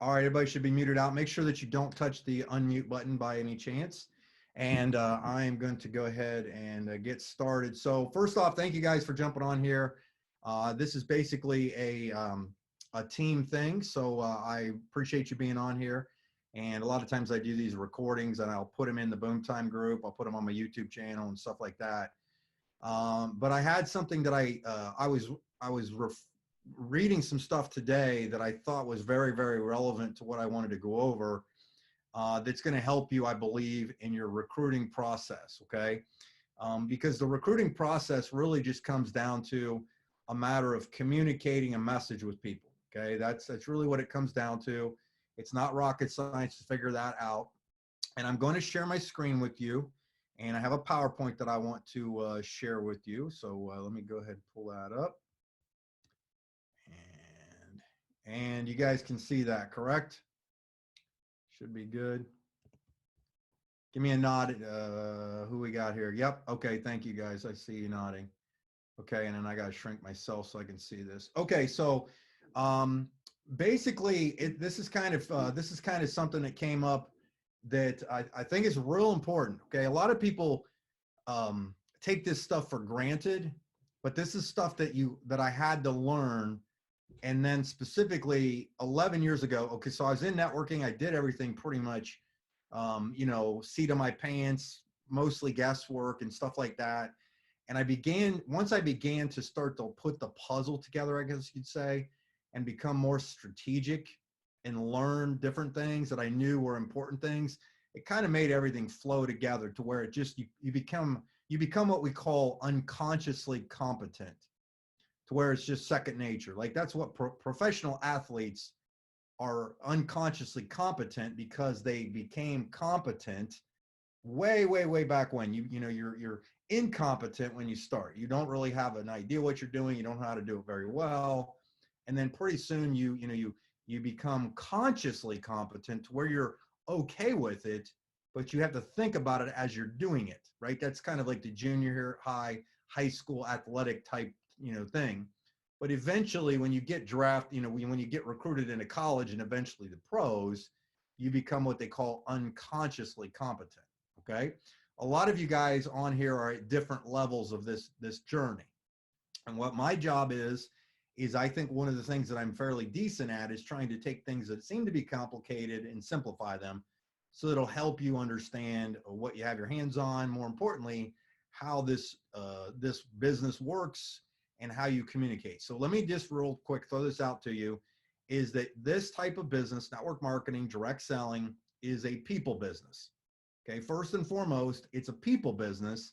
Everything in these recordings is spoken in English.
All right, everybody should be muted out. Make sure that you don't touch the unmute button by any chance. And I am going to go ahead and get started. So first off, thank you guys for jumping on here. This is basically a team thing. So I appreciate you being on here. And a lot of times I do these recordings and I'll put them in the Boom Time group. I'll put them on my YouTube channel and stuff like that. But I had something that I was reading some stuff today that I thought was very, very relevant to what I wanted to go over. That's going to help you, I believe, in your recruiting process. Okay, because the recruiting process really just comes down to a matter of communicating a message with people. Okay, that's really what it comes down to. It's not rocket science to figure that out. And I'm going to share my screen with you. And I have a PowerPoint that I want to share with you. So let me go ahead and pull that up. And you guys can see that, correct? Should be good. Give me a nod. Who we got here? Yep. Okay. Thank you, guys. I see you nodding. Okay. And then I got to shrink myself so I can see this. Okay. So basically, this is kind of something that came up that I think is real important. Okay. A lot of people take this stuff for granted, but this is stuff that I had to learn. And then specifically 11 years ago, okay, so I was in networking. I did everything pretty much, seat of my pants, mostly guesswork and stuff like that. And once I began to start to put the puzzle together, I guess you'd say, and become more strategic and learn different things that I knew were important things, it kind of made everything flow together to where it just, you become what we call unconsciously competent, to where it's just second nature. Like that's what professional athletes are, unconsciously competent, because they became competent way, way, way back when. You're incompetent when you start. You don't really have an idea what you're doing. You don't know how to do it very well. And then pretty soon you become consciously competent to where you're okay with it, but you have to think about it as you're doing it, right? That's kind of like the junior high school athletic type thing. But eventually when you get drafted, when you get recruited into college and eventually the pros, you become what they call unconsciously competent. Okay. A lot of you guys on here are at different levels of this journey. And what my job is I think one of the things that I'm fairly decent at is trying to take things that seem to be complicated and simplify them, so it'll help you understand what you have your hands on. More importantly, how this business works and how you communicate. So let me just real quick throw this out to you, is that this type of business, network marketing, direct selling, is a people business. Okay, first and foremost, it's a people business.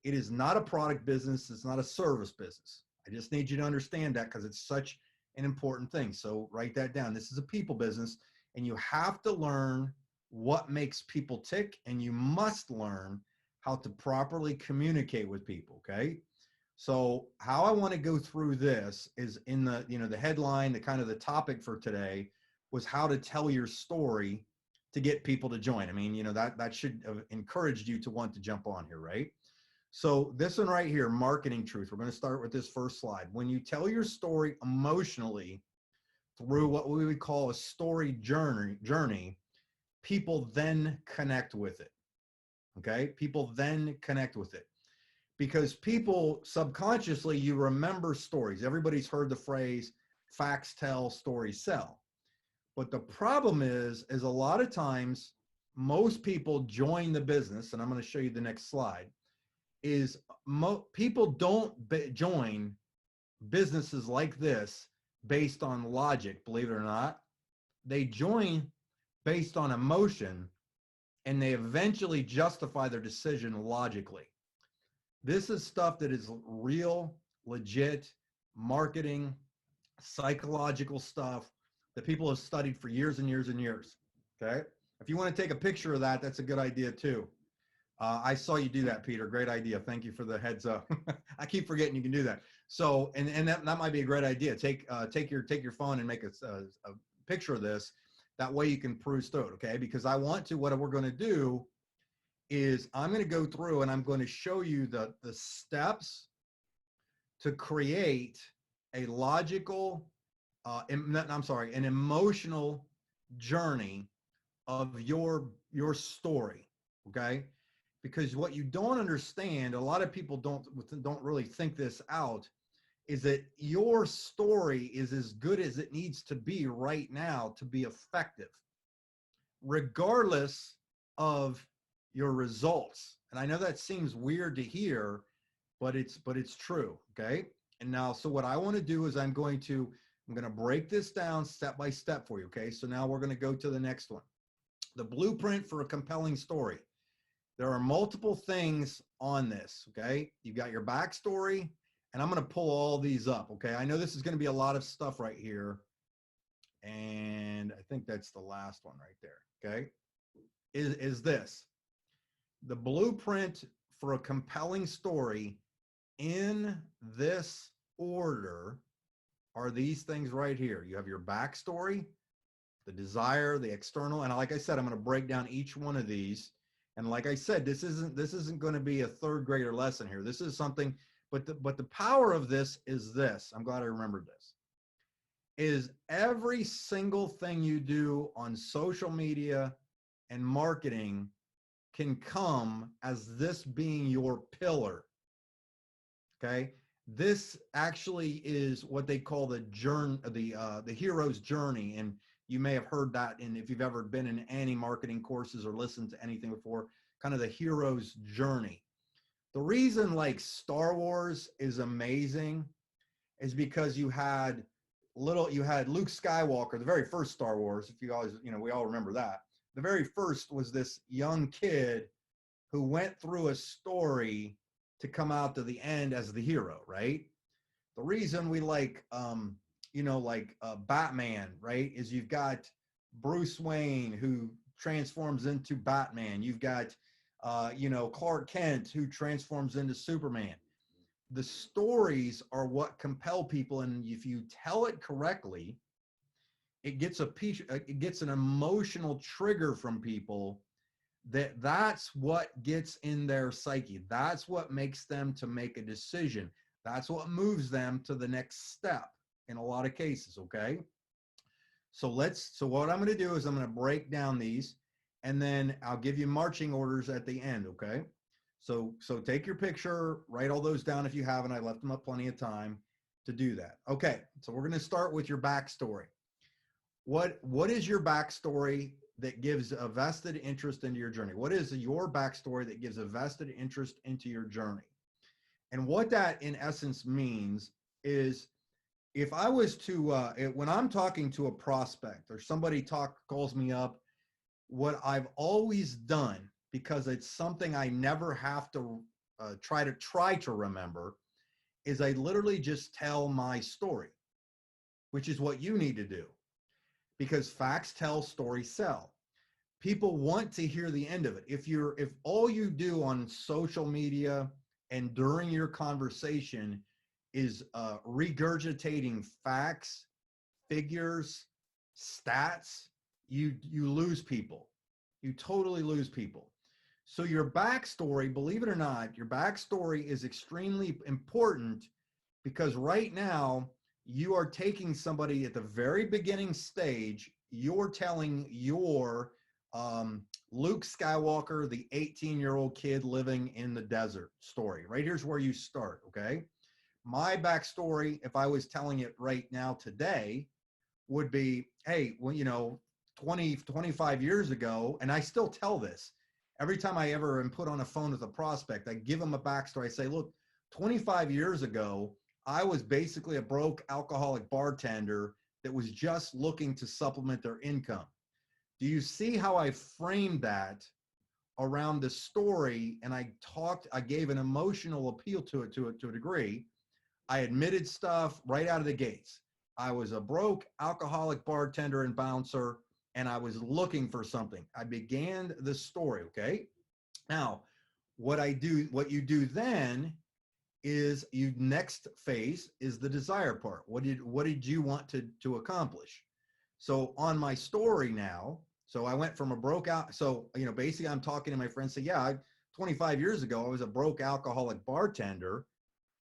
It is not a product business. It's not a service business. I just need you to understand that, because it's such an important thing. So write that down. This is a people business, and you have to learn what makes people tick, and you must learn how to properly communicate with people. Okay. So how I want to go through this is in the headline, the kind of the topic for today was how to tell your story to get people to join. I mean, that should have encouraged you to want to jump on here, right? So this one right here, marketing truth. We're going to start with this first slide. When you tell your story emotionally through what we would call a story journey, people then connect with it. Okay? People then connect with it. Because people subconsciously, you remember stories. Everybody's heard the phrase, facts tell, stories sell. But the problem is a lot of times, most people join the business, and I'm going to show you the next slide, is people don't join businesses like this based on logic, believe it or not. They join based on emotion, and they eventually justify their decision logically. This is stuff that is real, legit marketing, psychological stuff that people have studied for years and years and years. Okay. If you want to take a picture of that, that's a good idea too. I saw you do that, Peter. Great idea. Thank you for the heads up. I keep forgetting you can do that. So, and that might be a great idea. Take your phone and make a picture of this. That way you can peruse through it. Okay. Because what we're going to do is I'm going to go through and I'm going to show you the steps to create a logical, an emotional journey of your story, okay? Because what you don't understand, a lot of people don't really think this out, is that your story is as good as it needs to be right now to be effective, regardless of your results. And I know that seems weird to hear, but it's true, okay? And now, so what I want to do is I'm going to break this down step by step for you, okay? So now we're going to go to the next one. The blueprint for a compelling story. There are multiple things on this, okay? You've got your backstory, and I'm going to pull all these up, okay? I know this is going to be a lot of stuff right here, and I think that's the last one right there, okay? Is this. The blueprint for a compelling story in this order are these things right here. You have your backstory, the desire, the external, and like I said, I'm going to break down each one of these. And like I said, this isn't going to be a third grader lesson here. This is something, but the power of this is this. I'm glad I remembered this. Is every single thing you do on social media and marketing can come as this being your pillar. Okay, this actually is what they call the journey, the hero's journey, and you may have heard that. And if you've ever been in any marketing courses or listened to anything before, kind of the hero's journey. The reason like Star Wars is amazing is because you had Luke Skywalker, the very first Star Wars. If you guys, we all remember that. The very first was this young kid who went through a story to come out to the end as the hero, right? The reason we like, Batman, right, is you've got Bruce Wayne who transforms into Batman. You've got, Clark Kent who transforms into Superman. The stories are what compel people, and if you tell it correctly, it gets an emotional trigger from people. That's what gets in their psyche. That's what makes them to make a decision. That's what moves them to the next step in a lot of cases, okay? So what I'm going to do is I'm going to break down these, and then I'll give you marching orders at the end, okay? So take your picture, write all those down if you haven't. I left them up plenty of time to do that. Okay, so we're going to start with your backstory. What is your backstory that gives a vested interest into your journey? What is your backstory that gives a vested interest into your journey? And what that in essence means is, if I was to, when I'm talking to a prospect or somebody calls me up, what I've always done, because it's something I never have to try to remember, is I literally just tell my story, which is what you need to do, because facts tell, stories sell. People want to hear the end of it. If all you do on social media and during your conversation is regurgitating facts, figures, stats, you lose people. You totally lose people. So your backstory, believe it or not, your backstory is extremely important, because right now you are taking somebody at the very beginning stage. You're telling your Luke Skywalker, the 18-year-old kid living in the desert story. Right here's where you start, okay? My backstory, if I was telling it right now today, would be, hey, well, 25 years ago, and I still tell this. Every time I ever am put on a phone with a prospect, I give them a backstory. I say, look, 25 years ago, I was basically a broke alcoholic bartender that was just looking to supplement their income. Do you see how I framed that around the story? And I gave an emotional appeal to it to a degree. I admitted stuff right out of the gates. I was a broke alcoholic bartender and bouncer, and I was looking for something. I began the story, okay? Now, what you do then is next phase is the desire part. What did you want to accomplish? So on my story now, so I went from a broke out. So, basically I'm talking to my friends, say, yeah, 25 years ago, I was a broke alcoholic bartender,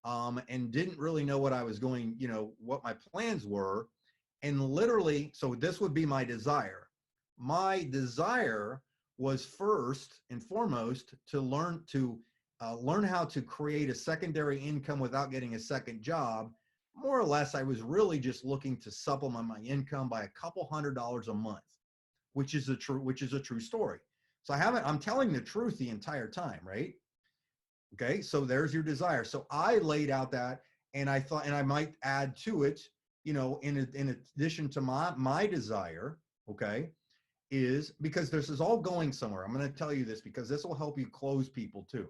and didn't really know what I was going, what my plans were. And literally, so this would be my desire. my desire was first and foremost to learn how to create a secondary income without getting a second job. More or less, I was really just looking to supplement my income by a couple $100s a month, which is a true story. So I'm telling the truth the entire time, right? Okay, so there's your desire. So I laid out that, and I thought, and I might add to it, in addition to my desire, okay, is because this is all going somewhere. I'm going to tell you this because this will help you close people too.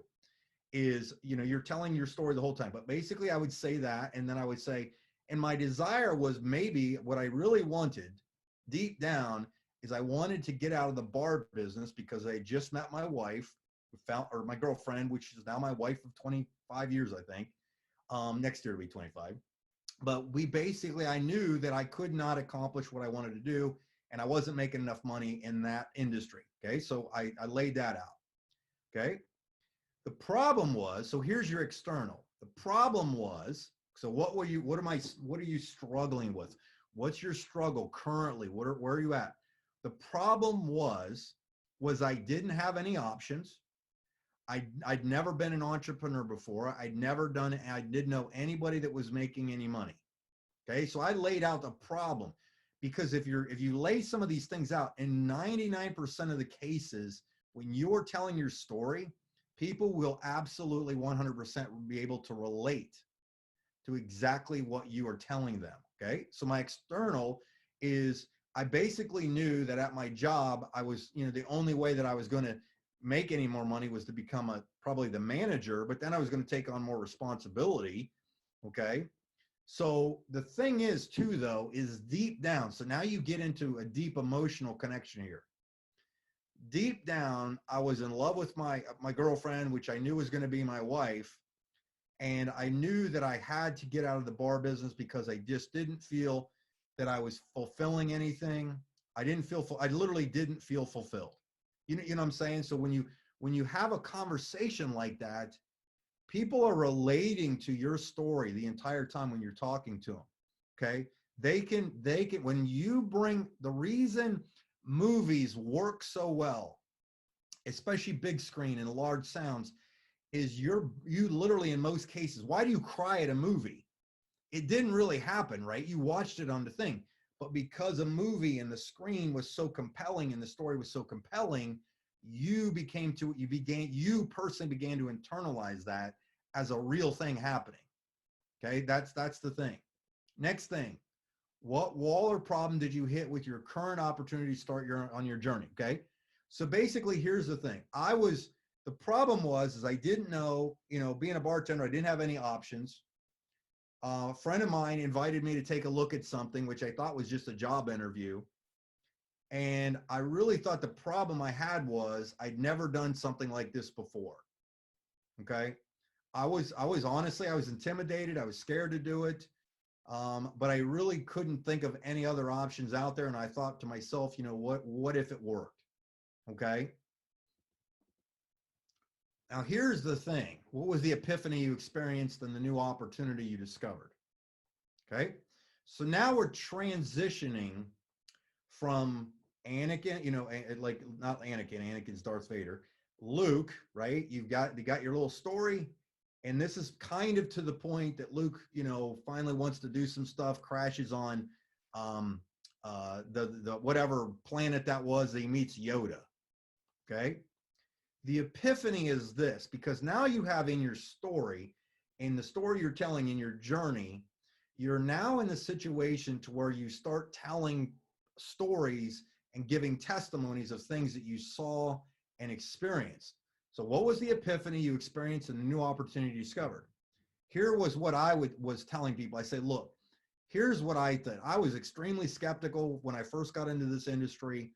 Is, you're telling your story the whole time, but basically I would say that, and then I would say, and my desire was maybe what I really wanted deep down is I wanted to get out of the bar business because I had just met my wife, or my girlfriend, which is now my wife of 25 years, I think. Next year will be 25. But I knew that I could not accomplish what I wanted to do, and I wasn't making enough money in that industry. Okay, so I laid that out. Okay. The problem was, so here's your external. The problem was, so what are you struggling with? What's your struggle currently? Where are you at? The problem was I didn't have any options. I'd never been an entrepreneur before. I didn't know anybody that was making any money. Okay, so I laid out the problem, because if you lay some of these things out, in 99% of the cases, when you're telling your story, people will absolutely 100% be able to relate to exactly what you are telling them. Okay, so my external is, I basically knew that at my job, I was, the only way that I was going to make any more money was to become probably the manager, but then I was going to take on more responsibility. Okay. So the thing is too, though, is deep down. So now you get into a deep emotional connection here. Deep down, I was in love with my girlfriend, which I knew was going to be my wife. And I knew that I had to get out of the bar business because I just didn't feel that I was fulfilling anything. I literally didn't feel fulfilled. You know what I'm saying? So when you have a conversation like that, people are relating to your story the entire time when you're talking to them. Okay. They can, when you bring, the reason movies work so well, especially big screen and large sounds, is you literally, in most cases, why do you cry at a movie? It didn't really happen, right? You watched it on the thing, but because a movie and the screen was so compelling and the story was so compelling, you personally began to internalize that as a real thing happening. Okay, that's the thing. Next thing, what wall or problem did you hit with your current opportunity to start on your journey? Okay, so basically, here's the thing. The problem was I didn't know, being a bartender, I didn't have any options. A friend of mine invited me to take a look at something, which I thought was just a job interview. And I really thought the problem I had was I'd never done something like this before. Okay. I was honestly, I was intimidated. I was scared to do it. But I really couldn't think of any other options out there. And I thought to myself, what if it worked? Okay. Now here's the thing. What was the epiphany you experienced and the new opportunity you discovered? Okay. So now we're transitioning from Anakin, like not Anakin, Anakin's Darth Vader, Luke, right? You got your little story. And this is kind of to the point that Luke, finally wants to do some stuff, crashes on the whatever planet that was, that he meets Yoda. Okay. The epiphany is this, because now you have in your story, in the story you're telling in your journey, you're now in a situation to where you start telling stories and giving testimonies of things that you saw and experienced. So what was the epiphany you experienced and the new opportunity you discovered? Here was what I was telling people. I say, look, here's what I thought. I was extremely skeptical when I first got into this industry.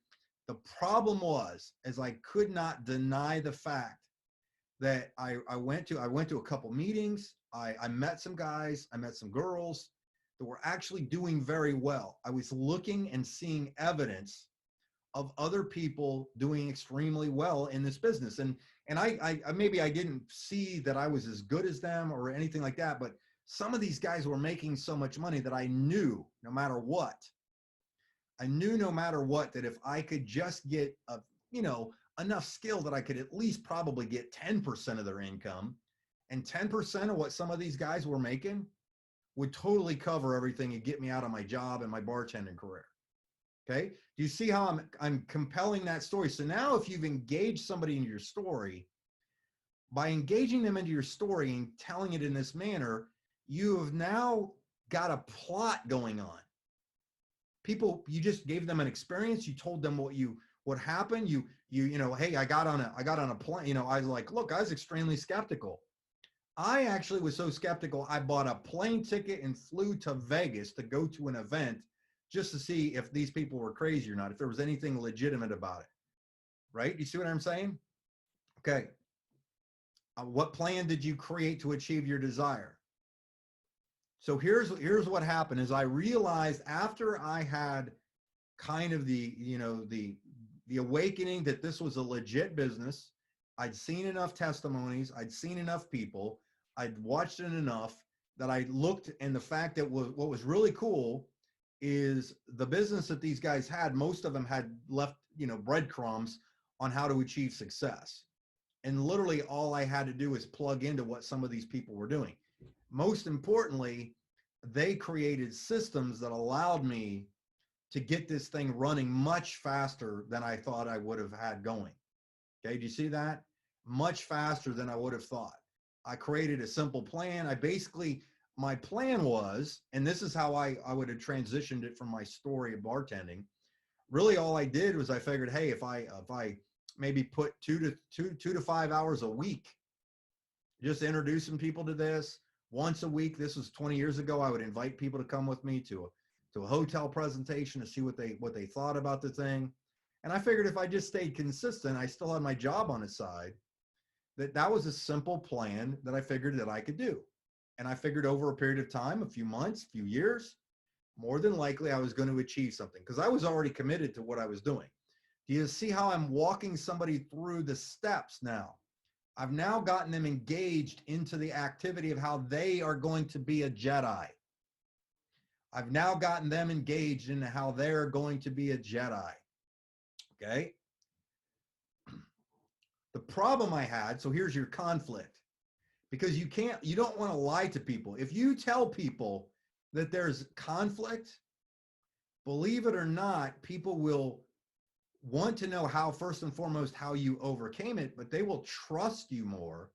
The problem was, as I could not deny the fact that I went to a couple meetings. I met some guys, I met some girls that were actually doing very well. I was looking and seeing evidence of other people doing extremely well in this business. And I maybe I didn't see that I was as good as them or anything like that, but some of these guys were making so much money that I knew no matter what, I knew no matter what, that if I could just get enough skill that I could at least probably get 10% of their income, and 10% of what some of these guys were making would totally cover everything and get me out of my job and my bartending career. Okay. Do you see how I'm compelling that story? So now if you've engaged somebody into your story, by engaging them into your story and telling it in this manner, you have now got a plot going on. People, you just gave them an experience. You told them what happened. Hey, I got on a plane. I was like, look, I was extremely skeptical. I actually was so skeptical, I bought a plane ticket and flew to Vegas to go to an event just to see if these people were crazy or not, if there was anything legitimate about it. Right? You see what I'm saying? Okay. What plan did you create to achieve your desire? So here's what happened is I realized after I had kind of the awakening that this was a legit business. I'd seen enough testimonies. I'd seen enough people. I'd watched it enough that I looked, and the fact that what was really cool is the business that these guys had, most of them had left, breadcrumbs on how to achieve success. And literally all I had to do is plug into what some of these people were doing. Most importantly, they created systems that allowed me to get this thing running much faster than I thought I would have had going. Okay, do you see that? Much faster than I would have thought. I created a simple plan. My plan was, and this is how I would have transitioned it from my story of bartending. Really all I did was I figured, hey, if I maybe put 2 to 5 hours a week, just introducing people to this once a week. This was 20 years ago. I would invite people to come with me to a hotel presentation to see what they thought about the thing. And I figured if I just stayed consistent, I still had my job on the side, that was a simple plan that I figured that I could do. And I figured over a period of time, a few months, a few years, more than likely I was going to achieve something because I was already committed to what I was doing. Do you see how I'm walking somebody through the steps now? I've now gotten them engaged into the activity of how they are going to be a Jedi. I've now gotten them engaged in how they're going to be a Jedi. Okay. The problem I had, so here's your conflict, because you don't want to lie to people. If you tell people that there's conflict, believe it or not, people will want to know how, first and foremost, how you overcame it, but they will trust you more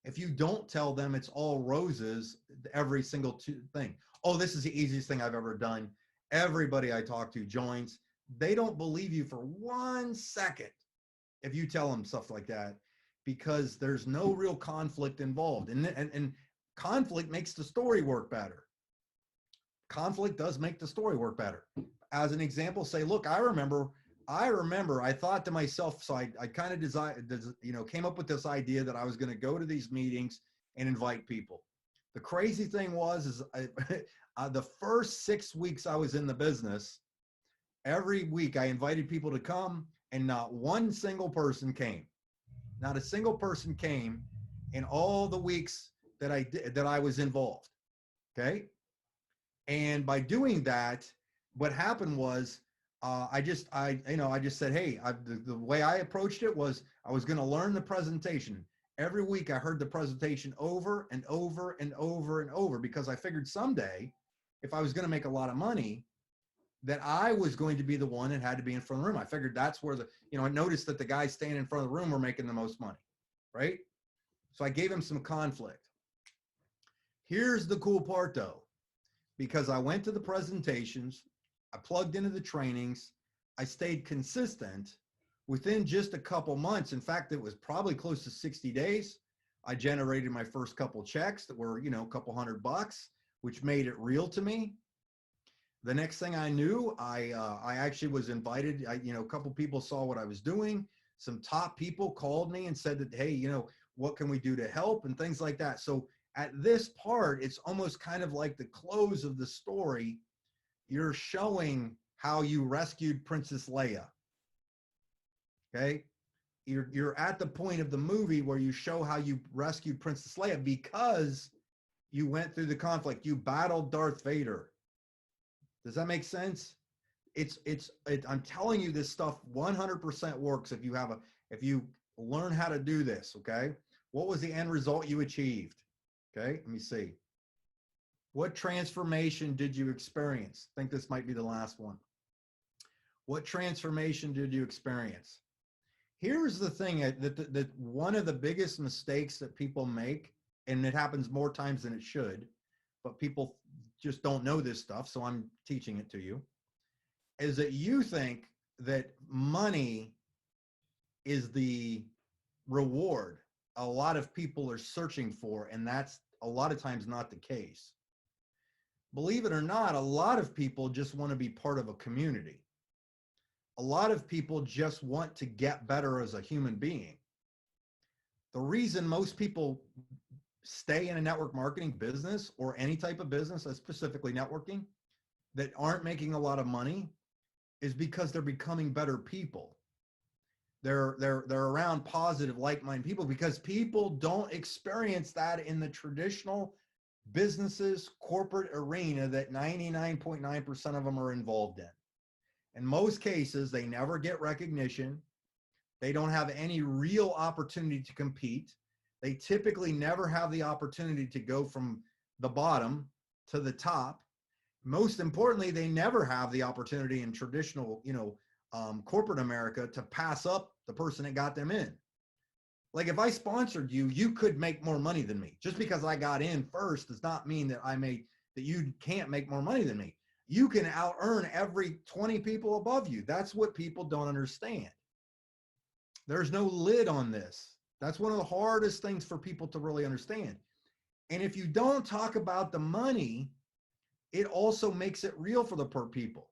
if you don't tell them it's all roses, every single thing. Oh, this is the easiest thing I've ever done. Everybody I talk to joins. They don't believe you for 1 second if you tell them stuff like that, because there's no real conflict involved. And conflict makes the story work better. Conflict does make the story work better. As an example, say, look, I remember, I thought to myself, so I kind of came up with this idea that I was going to go to these meetings and invite people. The crazy thing was, the first 6 weeks I was in the business, every week I invited people to come, and not one single person came. Not a single person came in all the weeks that I was involved. Okay. And by doing that, what happened was, I just said, hey, the way I approached it was I was going to learn the presentation. Every week I heard the presentation over and over and over and over, because I figured someday if I was going to make a lot of money, that I was going to be the one that had to be in front of the room. I figured that's where I noticed that the guys standing in front of the room were making the most money, right? So I gave him some conflict. Here's the cool part though, because I went to the presentations, I plugged into the trainings, I stayed consistent. Within just a couple months, in fact, it was probably close to 60 days, I generated my first couple checks that were, a couple $100, which made it real to me. The next thing I knew, I actually was invited. A couple people saw what I was doing. Some top people called me and said that, hey, what can we do to help, and things like that. So at this part, it's almost kind of like the close of the story. You're showing how you rescued Princess Leia. Okay. You're at the point of the movie where you show how you rescued Princess Leia, because you went through the conflict. You battled Darth Vader. Does that make sense? I'm telling you, this stuff 100% works if you learn how to do this. Okay. What was the end result you achieved? Okay. Let me see. What transformation did you experience? I think this might be the last one. What transformation did you experience? Here's the thing that one of the biggest mistakes that people make, and it happens more times than it should, but people just don't know this stuff, so I'm teaching it to you, is that you think that money is the reward a lot of people are searching for, and that's a lot of times not the case. Believe it or not, a lot of people just want to be part of a community. A lot of people just want to get better as a human being. The reason most people stay in a network marketing business or any type of business, specifically networking, that aren't making a lot of money is because they're becoming better people. They're around positive, like-minded people, because people don't experience that in the traditional businesses, corporate arena that 99.9% of them are involved in. In most cases, they never get recognition. They don't have any real opportunity to compete. They typically never have the opportunity to go from the bottom to the top. Most importantly, they never have the opportunity in traditional, corporate America to pass up the person that got them in. Like if I sponsored you, you could make more money than me. Just because I got in first does not mean that that you can't make more money than me. You can out earn every 20 people above you. That's what people don't understand. There's no lid on this. That's one of the hardest things for people to really understand. And if you don't talk about the money, it also makes it real for the people.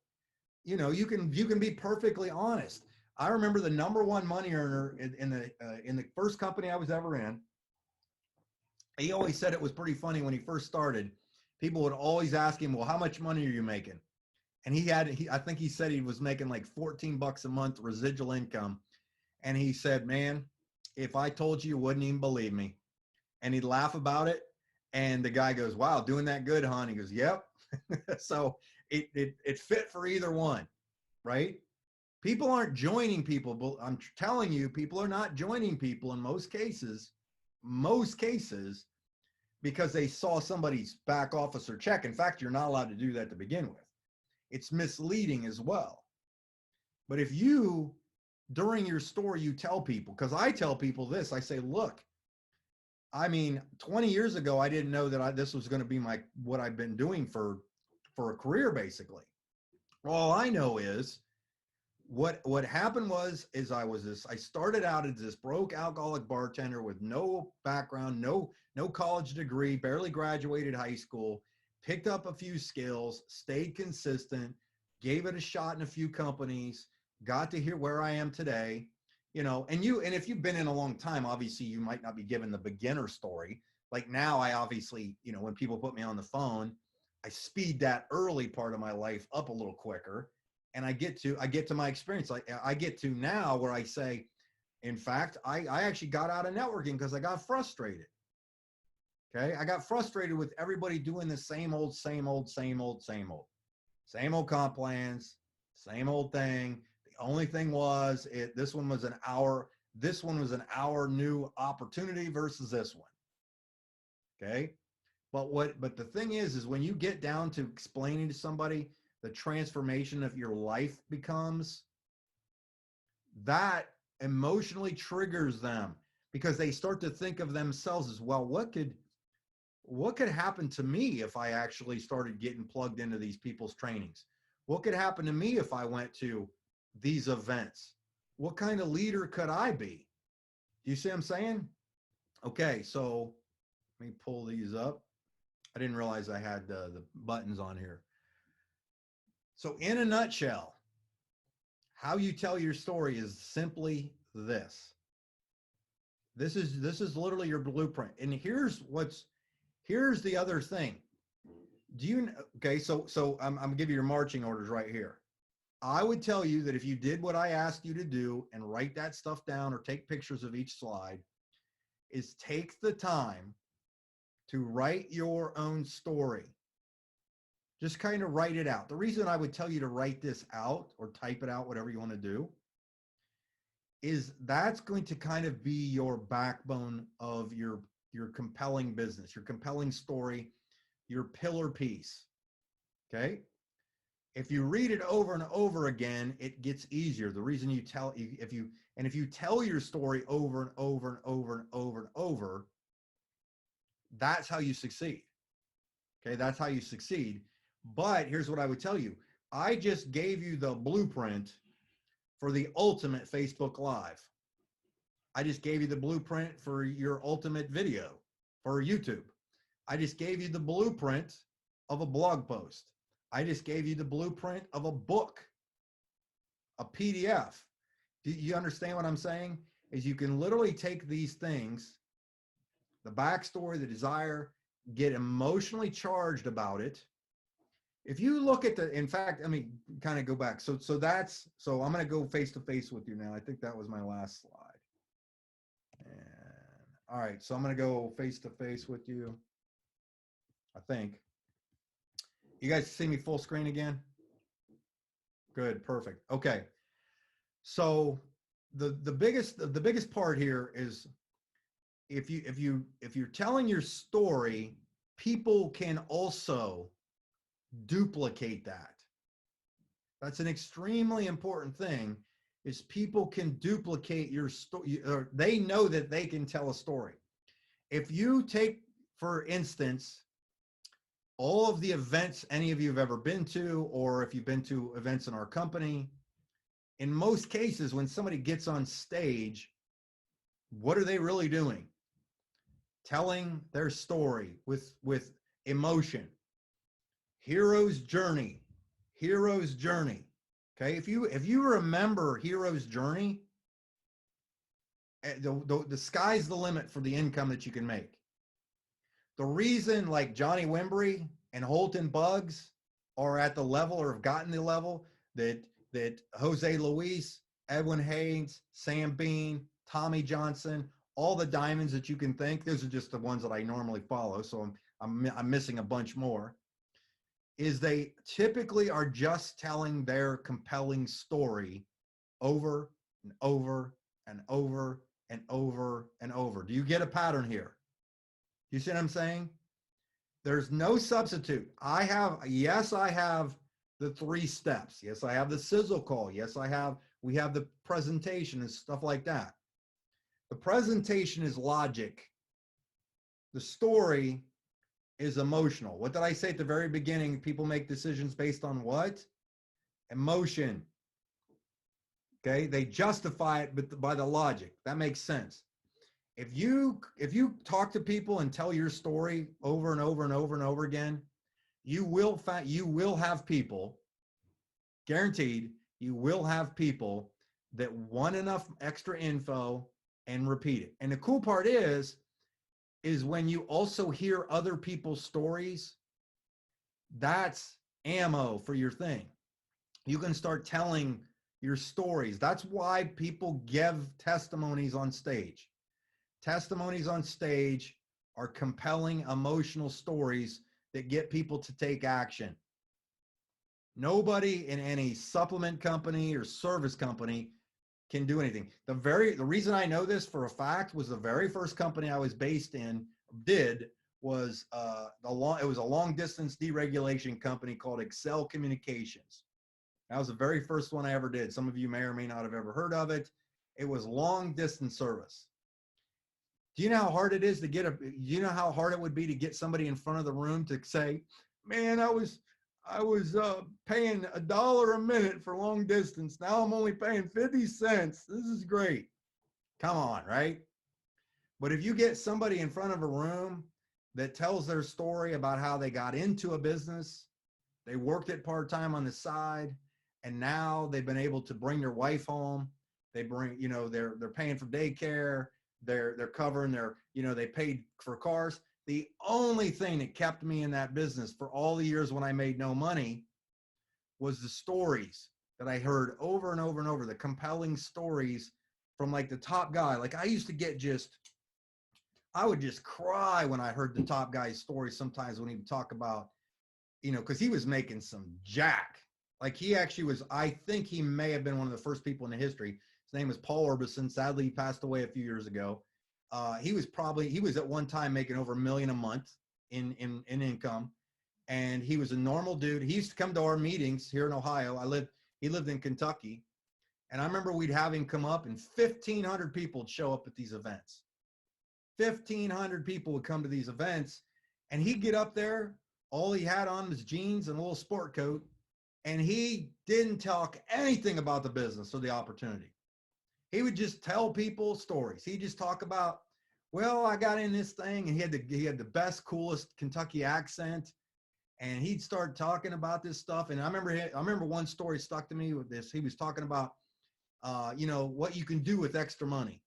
You can be perfectly honest. I remember the number one money earner in the first company I was ever in. He always said it was pretty funny when he first started. People would always ask him, well, how much money are you making? And I think he said he was making like $14 a month residual income. And he said, man, if I told you, you wouldn't even believe me. And he'd laugh about it. And the guy goes, wow, doing that good, huh? And he goes, yep. So it fit for either one, right? People aren't joining people, but I'm telling you, people are not joining people in most cases, because they saw somebody's back office or check. In fact, you're not allowed to do that to begin with. It's misleading as well. But if you, during your story, you tell people, because I tell people this, I say, look, 20 years ago, I didn't know that this was going to be what I've been doing for a career, basically. All I know is what happened is I started out as this broke alcoholic bartender with no background, no college degree, barely graduated high school, picked up a few skills, stayed consistent, gave it a shot in a few companies, got to here where I am today. And if you've been in a long time, obviously you might not be given the beginner story. Like now, I obviously, when people put me on the phone, I speed that early part of my life up a little quicker, and I get to my experience. I get to now where I say, in fact, I actually got out of networking because I got frustrated. Okay, I got frustrated with everybody doing the same old comp plans, same old thing. Only thing was this one was an hour new opportunity versus this one. Okay. But the thing is when you get down to explaining to somebody the transformation of your life becomes, that emotionally triggers them, because they start to think of themselves as, well, what could happen to me if I actually started getting plugged into these people's trainings? What could happen to me if I went to these events? What kind of leader could I be? Do you see what I'm saying? Okay, so let me pull these up. I didn't realize I had the buttons on here. So in a nutshell, how you tell your story is simply this. This is literally your blueprint. And here's the other thing. So I'm gonna give you your marching orders right here. I would tell you that if you did what I asked you to do and write that stuff down or take pictures of each slide, is take the time to write your own story. Just kind of write it out. The reason I would tell you to write this out or type it out, whatever you want to do, is that's going to kind of be your backbone of your compelling business, your compelling story, your pillar piece. Okay? If you read it over and over again, it gets easier. The reason you tell, if you tell your story over and over and over and over and over, that's how you succeed. Okay, that's how you succeed. But here's what I would tell you. I just gave you the blueprint for the ultimate Facebook Live. I just gave you the blueprint for your ultimate video for YouTube. I just gave you the blueprint of a blog post. I just gave you the blueprint of a book, a PDF. Do you understand what I'm saying? Is you can literally take these things, the backstory, the desire, get emotionally charged about it. If you look at the, in fact, I mean, kind of go back. So I'm going to go face to face with you now. I think that was my last slide. And all right, so I'm going to go face to face with you. I think. You guys see me full screen again? Good, perfect. Okay. So the biggest part here is if you're telling your story, people can also duplicate that. That's an extremely important thing, is people can duplicate your story, or they know that they can tell a story. If you take, for instance, all of the events any of you have ever been to, or if you've been to events in our company, in most cases, when somebody gets on stage, what are they really doing? Telling their story with emotion. Hero's journey. Hero's journey. Okay, if you remember Hero's journey, the sky's the limit for the income that you can make. The reason like Johnny Wimbrey and Holton Bugs are at the level, or have gotten the level that Jose Luis, Edwin Haynes, Sam Bean, Tommy Johnson, all the diamonds that you can think, those are just the ones that I normally follow, so I'm missing a bunch more, is they typically are just telling their compelling story over and over and over and over and over. Do you get a pattern here? You see what I'm saying? There's no substitute. Yes, I have the 3 steps. Yes, I have the sizzle call. Yes, we have the presentation and stuff like that. The presentation is logic. The story is emotional. What did I say at the very beginning? People make decisions based on what? Emotion. Okay, they justify it by the logic. That makes sense. If you talk to people and tell your story over and over and over and over again, you will have people, guaranteed, you will have people that want enough extra info and repeat it. And the cool part is when you also hear other people's stories, that's ammo for your thing. You can start telling your stories. That's why people give testimonies on stage. Testimonies on stage are compelling, emotional stories that get people to take action. Nobody in any supplement company or service company can do anything. The reason I know this for a fact was the very first company I was based in was it was a long distance deregulation company called Excel Communications. That was the very first one I ever did. Some of you may or may not have ever heard of it. It was long distance service. Do you know how hard it is to you know how hard it would be to get somebody in front of the room to say, man, I was paying $1 a minute for long distance. Now I'm only paying 50 cents. This is great. Come on, right? But if you get somebody in front of a room that tells their story about how they got into a business, they worked it part-time on the side, and now they've been able to bring their wife home. They bring, they're paying for daycare. They're covering their, they paid for cars. The only thing that kept me in that business for all the years when I made no money was the stories that I heard over and over and over, the compelling stories from like the top guy. Like I used to get I would just cry when I heard the top guy's story sometimes when he would talk about you know, because he was making some jack. Like he actually was, I think he may have been one of the first people in the history. His name is Paul Orbison. Sadly, he passed away a few years ago. He was at one time making over $1 million a month in income. And he was a normal dude. He used to come to our meetings here in Ohio. He lived in Kentucky. And I remember we'd have him come up and 1,500 people would show up at these events. 1,500 people would come to these events and he'd get up there. All he had on was jeans and a little sport coat. And he didn't talk anything about the business or the opportunity. He would just tell people stories. He'd just talk about, well, I got in this thing, and he had the best, coolest Kentucky accent. And he'd start talking about this stuff. And I remember one story stuck to me with this. He was talking about, you know, what you can do with extra money.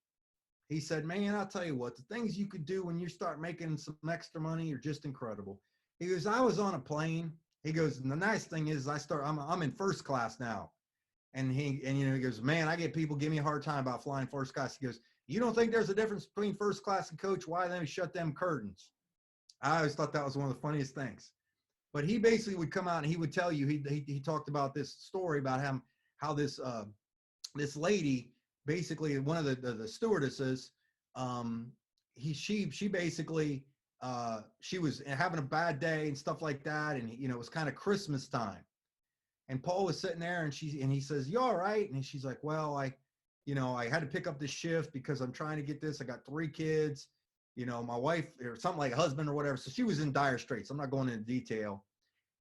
He said, man, I'll tell you what, the things you could do when you start making some extra money are just incredible. He goes, I was on a plane. He goes, and the nice thing is I'm in first class now. And you know, he goes, man, I get people give me a hard time about flying first class. He goes, you don't think there's a difference between first class and coach? Why don't they shut them curtains? I always thought that was one of the funniest things. But he basically would come out and he would tell you, he talked about this story about how this lady, basically one of the stewardesses, she basically, she was having a bad day and stuff like that. And, you know, it was kind of Christmas time. And Paul was sitting there and he says, you all right? And she's like, well, I had to pick up this shift because I'm trying to get this. I got 3 kids, you know, my wife or something like husband or whatever. So she was in dire straits. I'm not going into detail.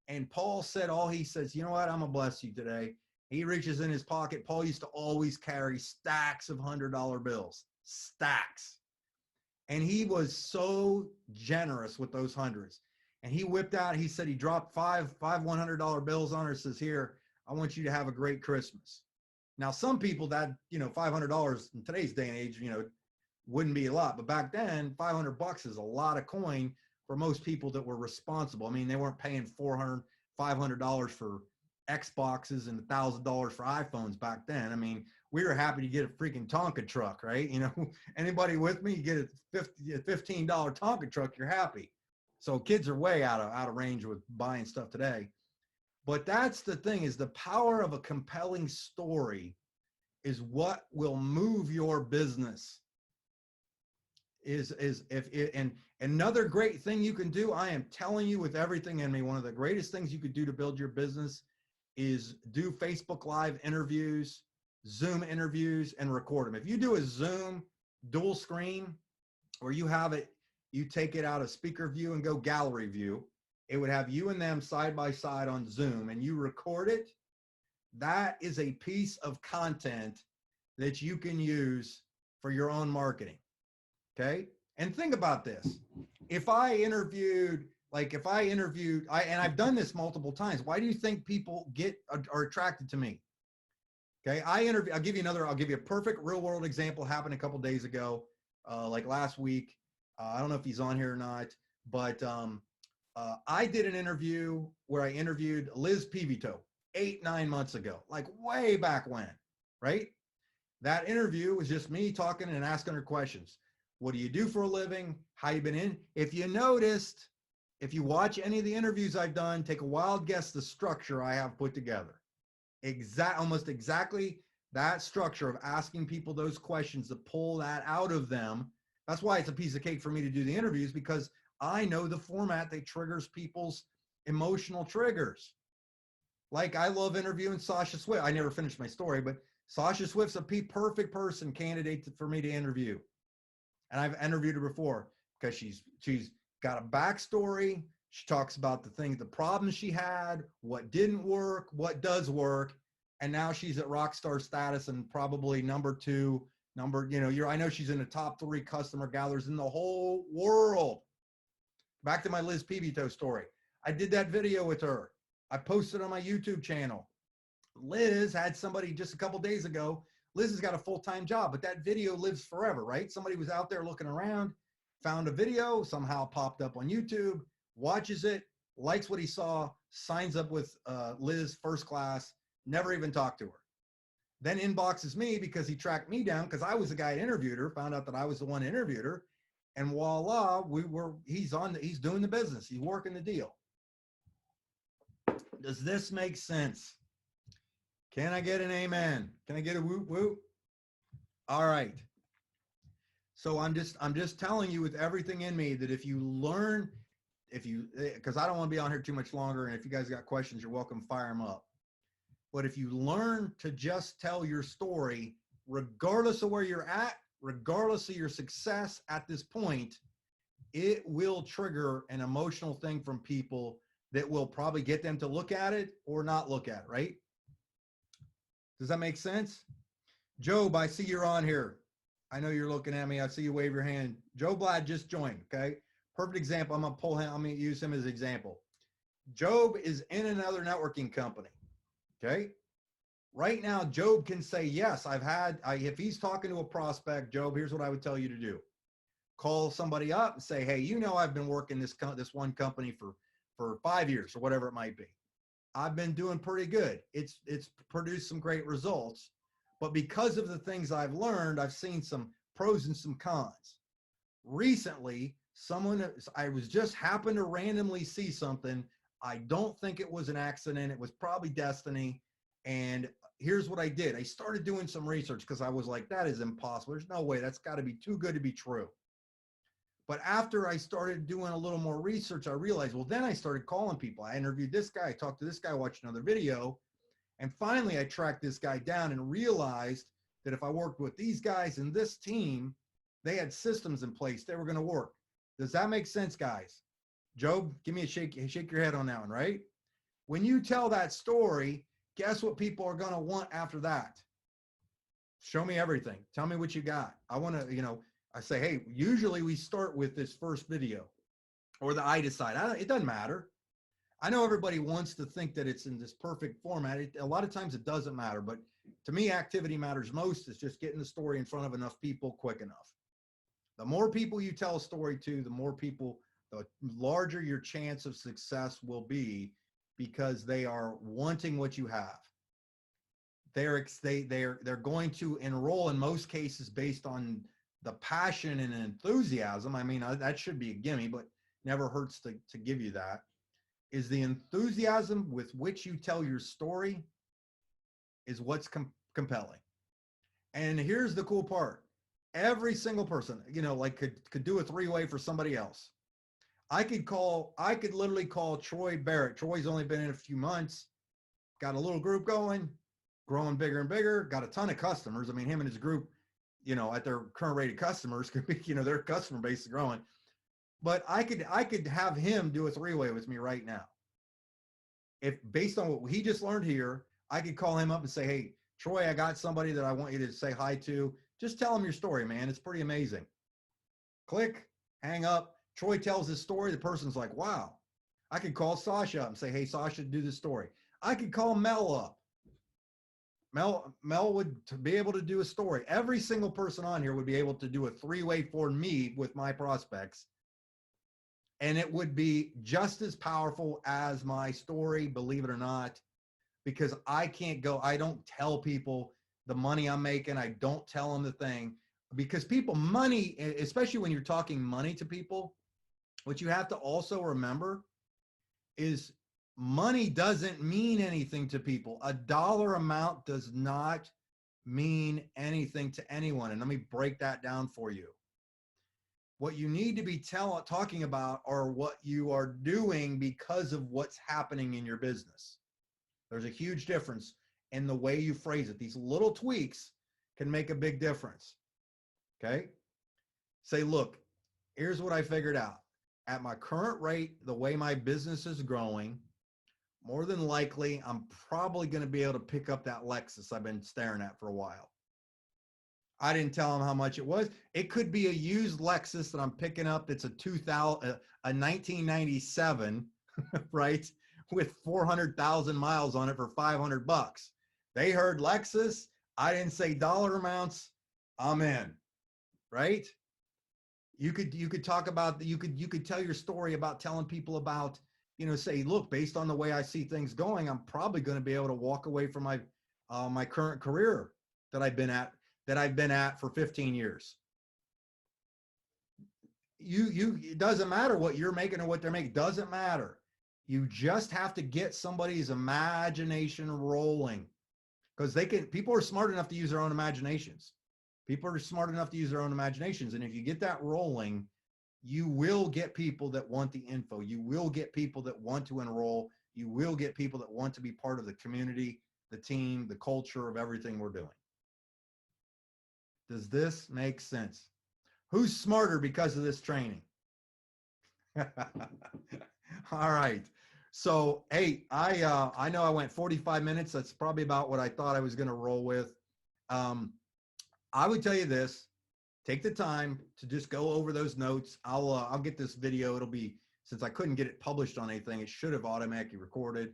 And Paul said, he says, you know what? I'm going to bless you today. He reaches in his pocket. Paul used to always carry stacks of $100 bills, stacks. And he was so generous with those hundreds. And he whipped out, he said he dropped five $100 bills on her, says, here, I want you to have a great Christmas. Now, some people that, you know, $500 in today's day and age, you know, wouldn't be a lot. But back then, $500 is a lot of coin for most people that were responsible. I mean, they weren't paying $400, $500 for Xboxes and $1,000 for iPhones back then. I mean, we were happy to get a freaking Tonka truck, right? You know, anybody with me, you get a $15 Tonka truck, you're happy. So kids are way out of range with buying stuff today. But that's the thing, is the power of a compelling story is what will move your business. And another great thing you can do, I am telling you with everything in me, one of the greatest things you could do to build your business is do Facebook Live interviews, Zoom interviews, and record them. If you do a Zoom dual screen where you have it, you take it out of speaker view and go gallery view, it would have you and them side by side on Zoom, and you record it. That is a piece of content that you can use for your own marketing. Okay. And think about this. If I interviewed, and I've done this multiple times, why do you think people are attracted to me? Okay. I'll give you a perfect real world example. Happened a couple days ago, like last week. I don't know if he's on here or not, but I did an interview where I interviewed Liz Pivito 8-9 months ago, like way back when, right? That interview was just me talking and asking her questions. What do you do for a living? How you been in? If you noticed, if you watch any of the interviews I've done, take a wild guess the structure I have put together. Almost exactly that structure of asking people those questions to pull that out of them. That's why it's a piece of cake for me to do the interviews, because I know the format that triggers people's emotional triggers. Like I love interviewing Sasha Swift. I never finished my story, but Sasha Swift's a perfect person candidate for me to interview. And I've interviewed her before because she's got a backstory. She talks about the problems she had, what didn't work, what does work. And now she's at rock star status and probably number 2, I know she's in the top 3 customer gatherers in the whole world. Back to my Liz Pivito story. I did that video with her. I posted on my YouTube channel. Liz had somebody just a couple days ago. Liz has got a full-time job, but that video lives forever, right? Somebody was out there looking around, found a video, somehow popped up on YouTube, watches it, likes what he saw, signs up with Liz first class, never even talked to her. Then inboxes me because he tracked me down because I was the guy that interviewed her, found out that I was the one that interviewed her, and voila, he's doing the business. He's working the deal. Does this make sense? Can I get an amen? Can I get a whoop whoop? All right. So I'm just telling you with everything in me that if you learn, because I don't want to be on here too much longer, and if you guys got questions, you're welcome to fire them up. But if you learn to just tell your story, regardless of where you're at, regardless of your success at this point, it will trigger an emotional thing from people that will probably get them to look at it or not look at it, right? Does that make sense? Job, I see you're on here. I know you're looking at me. I see you wave your hand. Joe Blad just joined, okay? Perfect example. I'm going to pull him. I'm going to use him as an example. Job is in another networking company, okay? Right now, Job can say, yes, if he's talking to a prospect, Job, here's what I would tell you to do. Call somebody up and say, hey, I've been working this one company for 5 years or whatever it might be. I've been doing pretty good. It's produced some great results, but because of the things I've learned, I've seen some pros and some cons. Recently, I was just happened to randomly see something. I don't think it was an accident. It was probably destiny. And here's what I did. I started doing some research because I was like, that is impossible. There's no way. That's got to be too good to be true. But after I started doing a little more research, I realized, well, then I started calling people. I interviewed this guy, I talked to this guy, watched another video. And finally, I tracked this guy down and realized that if I worked with these guys and this team, they had systems in place. They were going to work. Does that make sense, guys? Job, give me a shake your head on that one, right? When you tell that story, guess what people are going to want after that? Show me everything. Tell me what you got. I want to, I say, hey, usually we start with this first video or the I decide. It doesn't matter. I know everybody wants to think that it's in this perfect format. A lot of times it doesn't matter, but to me, activity matters most. Is just getting the story in front of enough people quick enough. The more people you tell a story to, the larger your chance of success will be, because they are wanting what you have. They're going to enroll in most cases based on the passion and enthusiasm. I mean, that should be a gimme, but never hurts to give you that. Is the enthusiasm with which you tell your story is what's compelling. And here's the cool part. Every single person, could do a three-way for somebody else. I could literally call Troy Barrett. Troy's only been in a few months, got a little group going, growing bigger and bigger, got a ton of customers. I mean, him and his group, at their current rated customers, their customer base is growing. But I could have him do a three-way with me right now. If based on what he just learned here, I could call him up and say, hey, Troy, I got somebody that I want you to say hi to. Just tell him your story, man. It's pretty amazing. Click, hang up. Troy tells his story. The person's like, wow. I could call Sasha up and say, hey, Sasha, do this story. I could call Mel up. Mel would be able to do a story. Every single person on here would be able to do a three-way for me with my prospects. And it would be just as powerful as my story, believe it or not, because I don't tell people the money I'm making. I don't tell them the thing, because money, especially when you're talking money to people, what you have to also remember is money doesn't mean anything to people. A dollar amount does not mean anything to anyone. And let me break that down for you. What you need to be talking about are what you are doing because of what's happening in your business. There's a huge difference in the way you phrase it. These little tweaks can make a big difference. Okay? Say, look, here's what I figured out. At my current rate, the way my business is growing, more than likely, I'm probably going to be able to pick up that Lexus I've been staring at for a while. I didn't tell him how much it was. It could be a used Lexus that I'm picking up that's a 1997, right, with 400,000 miles on it for $500. They heard Lexus. I didn't say dollar amounts. I'm in, right? You could talk about, you could tell your story about telling people about, say, look, based on the way I see things going, I'm probably going to be able to walk away from my current career that I've been at for 15 years. It doesn't matter what you're making or what they're making. Doesn't matter. You just have to get somebody's imagination rolling, because people are smart enough to use their own imaginations. People are smart enough to use their own imaginations. And if you get that rolling, you will get people that want the info. You will get people that want to enroll. You will get people that want to be part of the community, the team, the culture of everything we're doing. Does this make sense? Who's smarter because of this training? All right. So, hey, I know I went 45 minutes. That's probably about what I thought I was going to roll with. I would tell you this: take the time to just go over those notes. I'll get this video. It'll be, since I couldn't get it published on anything, it should have automatically recorded.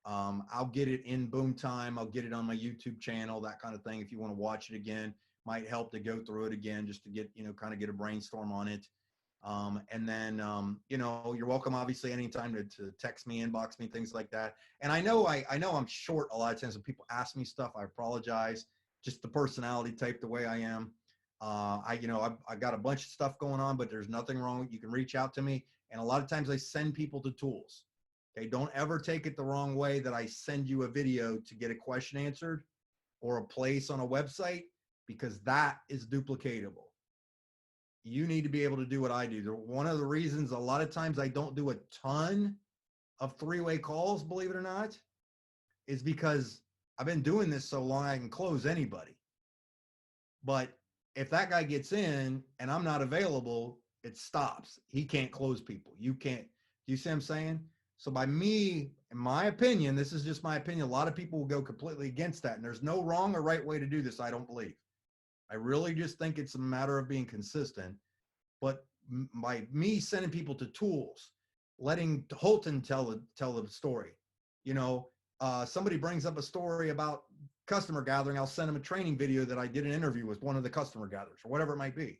I'll get it in boom time. I'll get it on my YouTube channel, that kind of thing. If you want to watch it again, might help to go through it again, just to get, kind of get a brainstorm on it. And then, you're welcome, obviously, anytime to text me, inbox me, things like that. And I know I'm short a lot of times when people ask me stuff. I apologize. Just the personality type, the way I am. I got a bunch of stuff going on, but there's nothing wrong. You can reach out to me. And a lot of times I send people to tools. Okay. Don't ever take it the wrong way that I send you a video to get a question answered or a place on a website, because that is duplicatable. You need to be able to do what I do. One of the reasons a lot of times I don't do a ton of three-way calls, believe it or not, is because I've been doing this so long I can close anybody. But if that guy gets in and I'm not available, it stops. He can't close people. You can't. Do you see what I'm saying? So by me, in my opinion, this is just my opinion, a lot of people will go completely against that. And there's no wrong or right way to do this, I don't believe. I really just think it's a matter of being consistent. But by me sending people to tools, letting Holton tell the story, somebody brings up a story about customer gathering, I'll send them a training video that I did an interview with one of the customer gatherers or whatever it might be.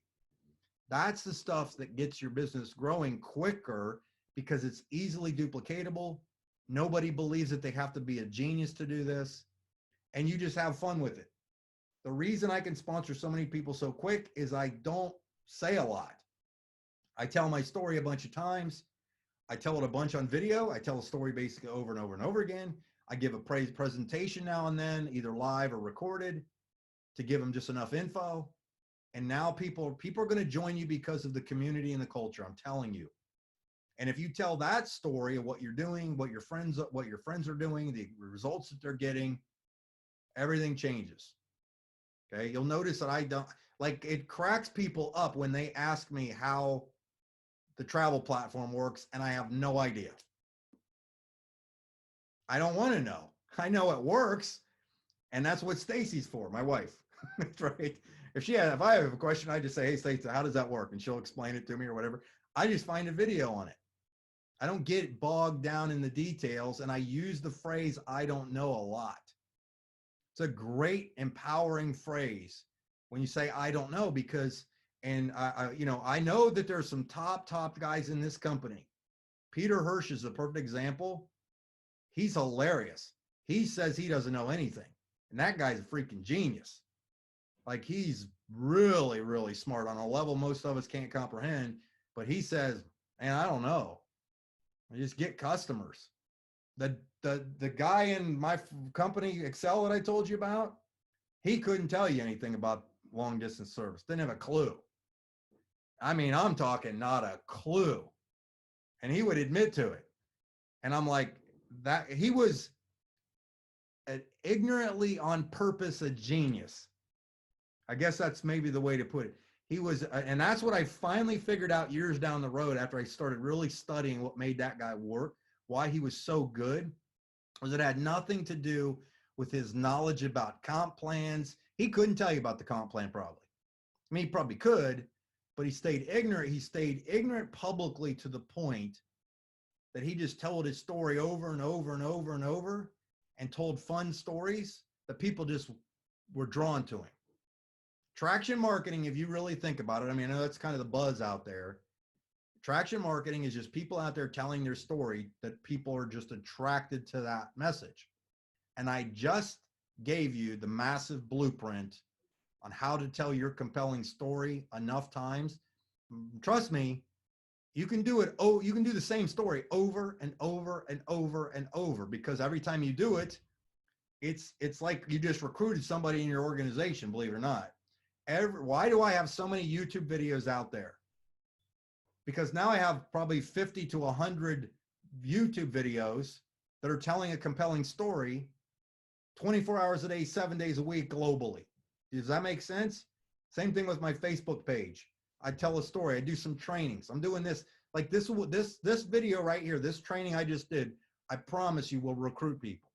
That's the stuff that gets your business growing quicker, because it's easily duplicatable. Nobody believes that they have to be a genius to do this, and you just have fun with it. The reason I can sponsor so many people so quick is I don't say a lot. I tell my story a bunch of times. I tell it a bunch on video. I tell a story basically over and over and over again. I give a presentation now and then, either live or recorded, to give them just enough info. And now people are going to join you because of the community and the culture, I'm telling you. And if you tell that story of what you're doing, what your friends are doing, the results that they're getting, everything changes. Okay. You'll notice that I don't, like, it cracks people up when they ask me how the travel platform works, and I have no idea. I don't want to know. I know it works, and that's what Stacy's for, my wife. Right? If I have a question, I just say, "Hey, Stacy, how does that work?" And she'll explain it to me or whatever. I just find a video on it. I don't get bogged down in the details, and I use the phrase "I don't know" a lot. It's a great empowering phrase when you say "I don't know," because, and I know that there's some top guys in this company. Peter Hirsch is a perfect example. He's hilarious. He says he doesn't know anything, and that guy's a freaking genius. Like, he's really, really smart on a level most of us can't comprehend. But he says, "Man, I don't know. I just get customers." The guy in my company, Excel, that I told you about, he couldn't tell you anything about long distance service. Didn't have a clue. I mean, I'm talking not a clue. And he would admit to it. And I'm like, that he was ignorantly on purpose a genius. I guess that's maybe the way to put it. He was, and that's what I finally figured out years down the road after I started really studying what made that guy work, why he was so good, was it had nothing to do with his knowledge about comp plans. He couldn't tell you about the comp plan probably. I mean, he probably could, but he stayed ignorant. He stayed ignorant publicly to the point that he just told his story over and over and over and over, and told fun stories that people just were drawn to him. Traction marketing, if you really think about it, I mean, I know that's kind of the buzz out there. Traction marketing is just people out there telling their story that people are just attracted to that message. And I just gave you the massive blueprint on how to tell your compelling story enough times. Trust me, you can do it. Oh, you can do the same story over and over and over and over, because every time you do it, it's like you just recruited somebody in your organization, believe it or not. Why do I have so many YouTube videos out there? Because now I have probably 50 to 100 YouTube videos that are telling a compelling story 24 hours a day, 7 days a week globally. Does that make sense? Same thing with my Facebook page. I tell a story. I do some trainings. I'm doing this, like this video right here, this training I just did, I promise you will recruit people.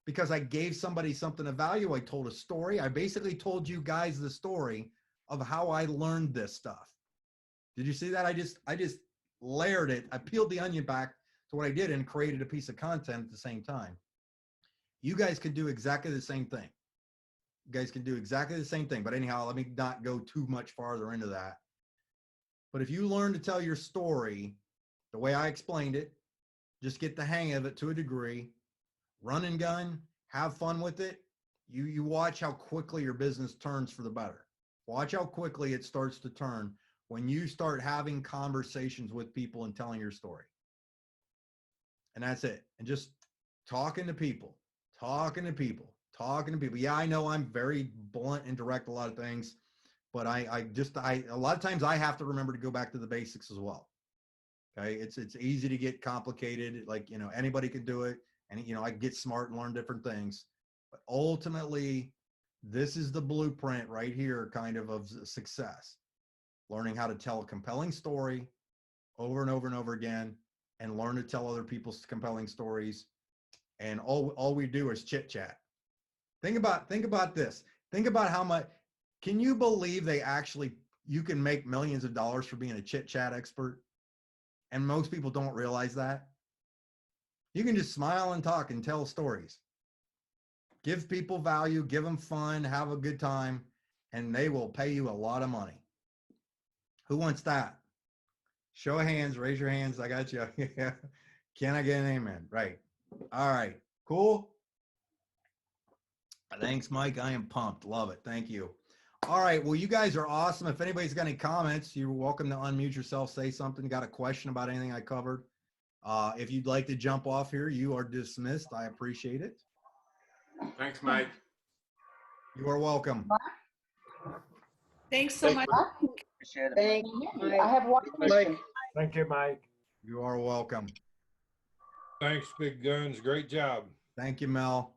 Because I gave somebody something of value. I told a story. I basically told you guys the story of how I learned this stuff. Did you see that? I just layered it. I peeled the onion back to what I did and created a piece of content at the same time. You guys could do exactly the same thing. You guys can do exactly the same thing. But anyhow, let me not go too much farther into that. But if you learn to tell your story the way I explained it, just get the hang of it to a degree, run and gun, have fun with it, you watch how quickly your business turns for the better. Watch how quickly it starts to turn when you start having conversations with people and telling your story. And that's it. And just talking to people, talking to people, talking to people. Yeah, I know I'm very blunt and direct a lot of things, but a lot of times I have to remember to go back to the basics as well. Okay. It's easy to get complicated. Like, anybody can do it. And, I get smart and learn different things. But ultimately, this is the blueprint right here kind of success. Learning how to tell a compelling story over and over and over again, and learn to tell other people's compelling stories. And all we do is chit chat. Think about this. Think about how much, can you believe you can make millions of dollars for being a chit chat expert? And most people don't realize that. You can just smile and talk and tell stories. Give people value, give them fun, have a good time, and they will pay you a lot of money. Who wants that? Show of hands, raise your hands. I got you. Can I get an amen? Right. All right. Cool. Thanks, Mike. I am pumped. Love it. Thank you. All right. Well, you guys are awesome. If anybody's got any comments, you're welcome to unmute yourself, say something. Got a question about anything I covered? If you'd like to jump off here, you are dismissed. I appreciate it. Thanks, Mike. You are welcome. Thanks so much. Thank you. I have one question. Thank you, Mike. You are welcome. Thanks, Big Guns. Great job. Thank you, Mel.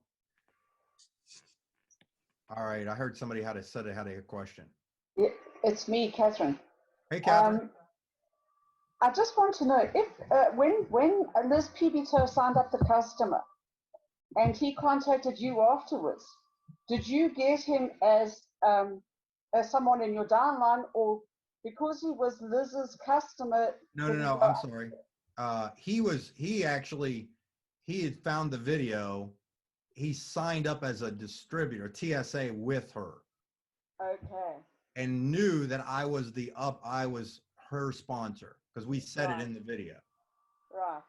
All right. I heard somebody said they had a question. It's me, Catherine. Hey, Catherine. I just want to know if when Liz Pibito signed up the customer and he contacted you afterwards, did you get him as someone in your downline, or because he was Liz's customer? No. I'm sorry. He had found the video. He signed up as a distributor, TSA, with her. Okay. And knew that I was her sponsor, because we said it in the video. Right.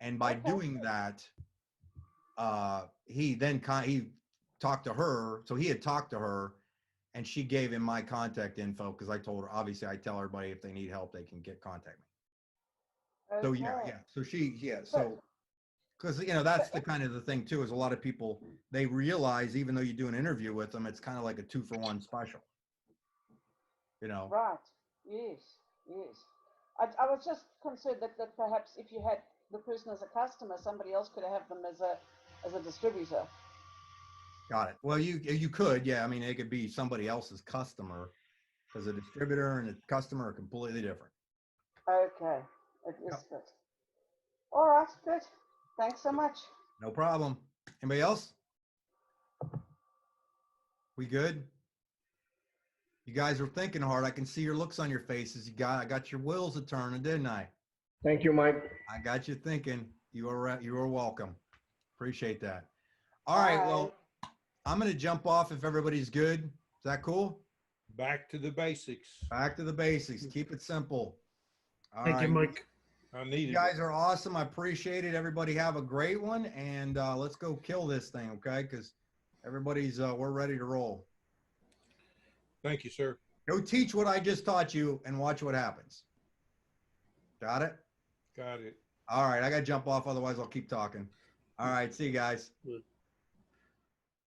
And by doing that, he talked to her. So he had talked to her, and she gave him my contact info, because I told her, obviously I tell everybody if they need help, they can contact me. Okay. So yeah. Because that's the kind of the thing too, is a lot of people, they realize even though you do an interview with them, it's kind of like a 2-for-1 special. Right. Yes. I was just concerned that perhaps if you had the person as a customer, somebody else could have them as a distributor. Got it. Well, you could, yeah. I mean, it could be somebody else's customer, because a distributor and a customer are completely different. Okay. It is good. All right. Good. Thanks so much. No problem. Anybody else? We good? You guys are thinking hard. I can see your looks on your faces. I got your wheels a turning, didn't I? Thank you, Mike. I got you thinking. You are welcome. Appreciate that. All right. Well, I'm going to jump off if everybody's good. Is that cool? Back to the basics. Back to the basics. Keep it simple. All Thank right. you, Mike. I need it. You guys are awesome. I appreciate it. Everybody have a great one, and let's go kill this thing, okay? Because everybody's we're ready to roll. Thank you, sir. Go teach what I just taught you and watch what happens. Got it? Got it. All right. I got to jump off. Otherwise, I'll keep talking. All right. See you guys. Good.